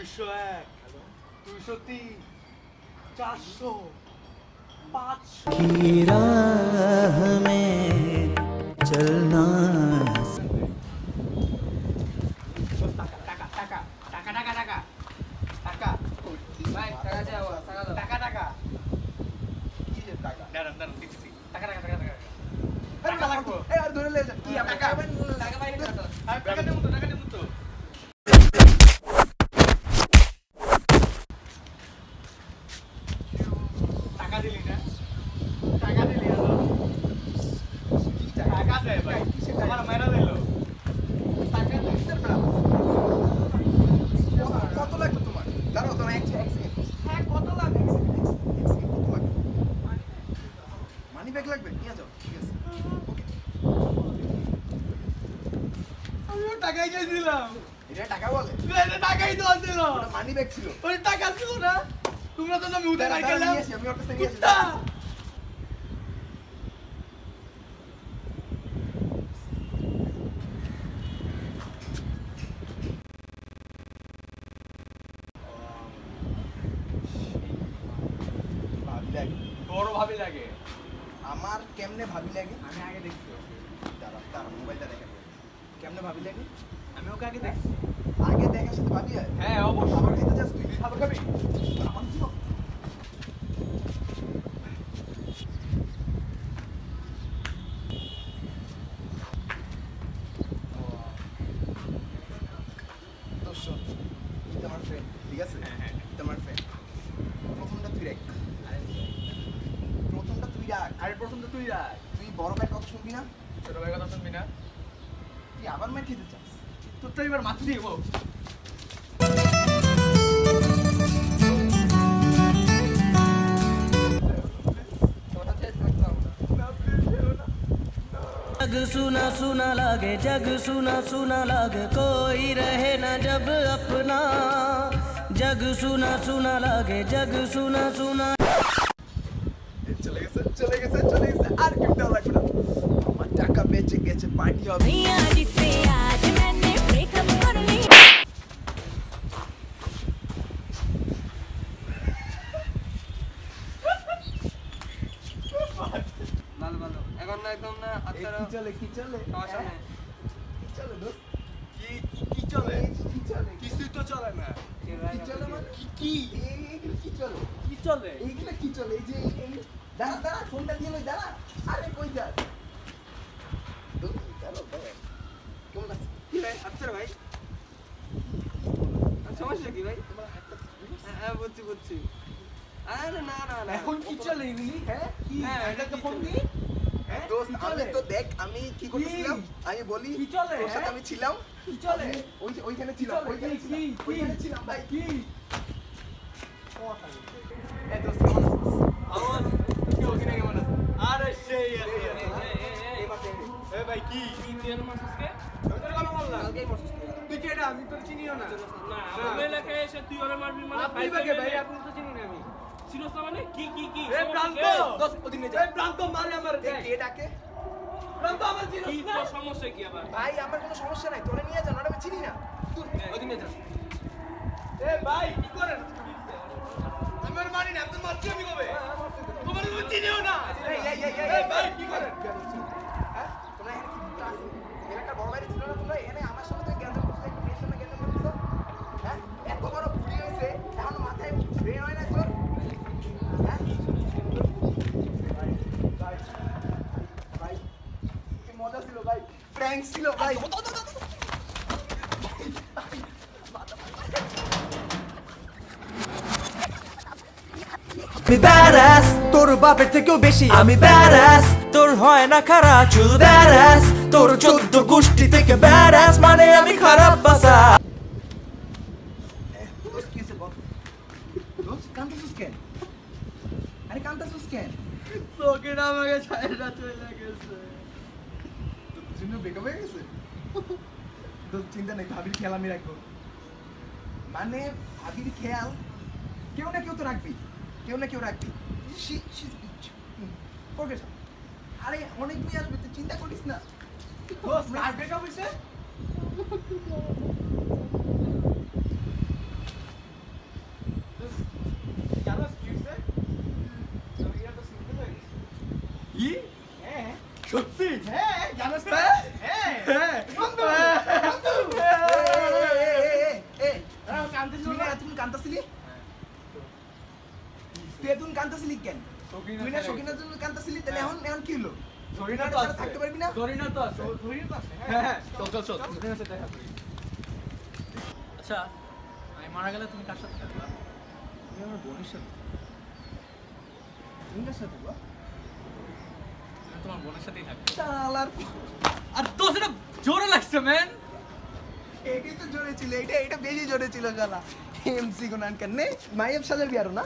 201 203 400 500 की राह में चलना মানি ব্যাগ ছিল ওই টাকা ছিল না তোমরা তো না মুদে নাই গেলাম আমি ওর কাছে নিয়ে এসেছি বড় ভাবি লাগে আমার কেমনে ভাবি লাগে আমি আগে দেখছি দাঁড়া মোবাইলটা দেখে কেমনে ভাবি লাগে আমি ওকে আগে দেখছি আগে দেখার সাথে ভাবি হয় হ্যাঁ অবশ্যই খাবার খেতে যাস তুই খাবার খাবি আমার কি তোমার ফ্রেন্ড ঠিক আছে হ্যাঁ তোমার ফ্রেন্ড প্রথমটা তুই রাখ প্রথমটা তুই রাখ আরে প্রথমটা তুই রাখ তুই বড় ভাই কথা শুনবি না ছোট ভাই কথা শুনবি না তুই আবার মার খেতে চাস তোর তো এবার মাথা দিয়ে বল जग सुना सुना लागे जग सुना सुना लागे कोई रहे ना जब अपना जग सुना सुना लागे जग सुना सुना चले गए আর কেমটা লাগবে না আমার টাকা বেঁচে গেছে পার্টি হবে मियां जिसे आज मैंने ब्रेकअप कर लिया ভালো এখন না একদম না আচ্ছা কি চলে সমস্যা নেই কি চলে দোস্ত কি চলে কিছুই তো চলে না কি চলে মানে কি কি চলে এইগুলা কি চলে এই যে দাঁড়া ফোনটা দিয়ে লই দাঁড়া আরে কই যাস চলো ভাই কেমন আছে কি ভাই আচ্ছা ভাই সমস্যা কি ভাই হ্যাঁ বুঝছি আরে না এখন কি চলে এগুলি হ্যাঁ কি এটাকে ফোন দি দোস্ত আমি তো দেখ আমি কি করতেছিলাম আমি বলি তোর সাথে আমি ছিলাম কি চলে ওইখানে ছিলাম ভাই কি এ দোস্ত কেমন আছিস আমার কি ওখানে কেমন আছিস আরে সেই আছে এ ভাই কি তুই এর মাসকে তোর কেন বললা কালকেই মাসকে তুই কেডা আমি তোর চিনিও না না আমার এলাকায় এসে তুই ওরে মারবি মানে আপনি ভাগে ভাই আপনি তো চিনি না আমি চিনোস না মানে কি এ প্রান্ত দোস্ত ওদিনে যা এ প্রান্ত মারে আমার কে ডাকে প্রান্ত আমার চিনিস কি না তোর সমস্যা কি আবার ভাই আমার কোনো সমস্যা নাই তোরে নিয়ে যা না আমি চিনি না তুই ওদিনে যা এ ভাই কি করেন আমার মানি না আপনি মারছি আমি কবে তোমার তো চিনিও না এই ভাই কি করেন হ্যাঁ তোমরা এলাকার বড় ভাই ছিল না তোমরা এনে আমার সাথে তুই জ্ঞান করছিস একটু বেশি না জ্ঞান করছিস হ্যাঁ এত বড় ভুল হইছে এখন মাথায় ব্রেন হয় না তোর হ্যাঁ ভাই কি মজা ছিল ভাই প্র্যাঙ্ক ছিল ভাই আমি ব্যারাস তোর বাপের থেকেও বেশি আমি ব্যারাস তোর হয় না খারাপ শুধু ব্যারাস তোর 14 গোষ্ঠী থেকে ব্যারাস মানে আমি খারাপ বাসা আমাকে ছাইরা চলে গেছে বেকআপ হয়ে গেছে চিন্তা নেই ভাবির খেয়াল আমি রাখবো মানে ভাবির খেয়াল কেউ না কেউ তো রাখবি আরে অনেক মেয়ে আসবে তুই চিন্তা করিস না ব্রেকআপ হয়েছে কেন সকিনা তুই না ছাড়া- সকিনার জন্য কাঁদতেছিলি তাহলে এখন এখন কি হলো জরিনা তো ছাড়া আছে। থাকতে পারবি না জরিনা তো আছে। হ্যাঁ, হ্যাঁ, চল, চল, চল। জরিনার সাথে দেখা করি। আচ্ছা, আমি মারা গেলে তুমি কার সাথে থাকবা? আমি আমার বোনের সাথে ইন্দার সাথে বা আমি তোমার বোনের সাথেই থাকবো। শালার আর তো সেটা জোরে লাগছে, ম্যান। এটাই তো জোরে ছিল এটা বেশি জোরে ছিল গালা এমসি কোনান কেনে মাইব সাজার বিয়ারো না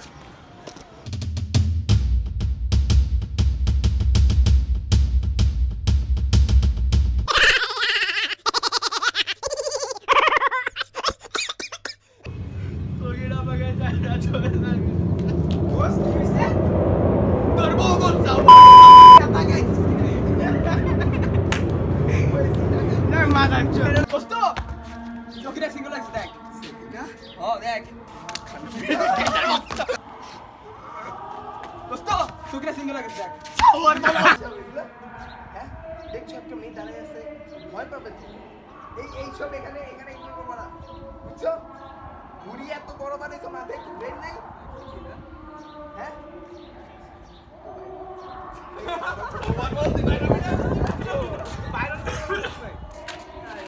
সকিনা বাগে যায় না, জোরে লাগে। বস কি হইছে তোর বউ বলছাও। কথা গাইছিস না মাথা চল দোস্ত সকিনা সিঙ্গেল লাগছে, দেখ। না ও, দেখ। দোস্ত, সকিনা সিঙ্গেল লাগছে, দেখ। ওর বলা হ্যাঁ দেখছো একটা মেয়ে দাঁড়িয়ে আছে ভয় পাবে তো এই সব এখানে ইগনোর করবো না বুঝছো ঘুরি এত বড় বানাইছো মাথায় একটু ব্রেন নাই হ্যাঁ